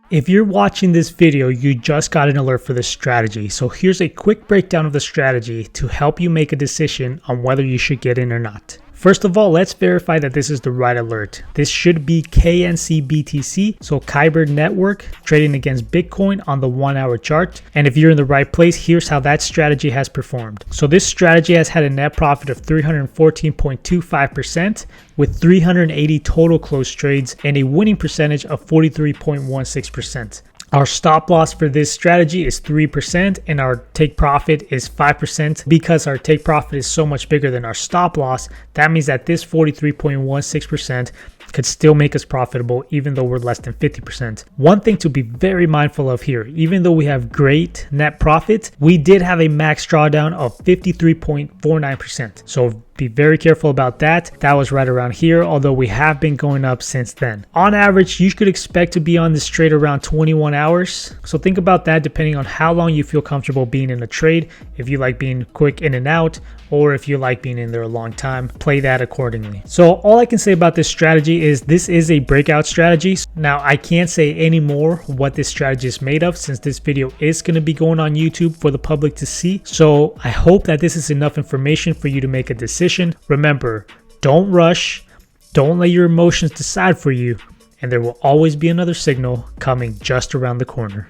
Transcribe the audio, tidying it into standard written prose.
If you're watching this video, you just got an alert for this strategy. So here's a quick breakdown of the strategy to help you make a decision on whether you should get in or not. First of all, let's verify that this is the right alert. This should be KNC BTC, so Kyber Network, trading against Bitcoin on the 1 hour chart. And if you're in the right place, here's how that strategy has performed. So this strategy has had a net profit of 314.25% with 380 total closed trades and a winning percentage of 43.16%. Our stop loss for this strategy is 3% and our take profit is 5%. Because our take profit is so much bigger than our stop loss, that means that this 43.16% could still make us profitable even though we're less than 50%. One thing to be very mindful of here, even though we have great net profit, we did have a max drawdown of 53.49%. So be very careful about that. That was right around here, although we have been going up since then. On average, you could expect to be on this trade around 21 hours. So think about that depending on how long you feel comfortable being in a trade. If you like being quick in and out, or if you like being in there a long time, play that accordingly. So all I can say about this strategy is this is a breakout strategy. Now I can't say any more what this strategy is made of since this video is going to be going on YouTube for the public to see. So I hope that this is enough information for you to make a decision. Remember, don't rush, don't let your emotions decide for you, and there will always be another signal coming just around the corner.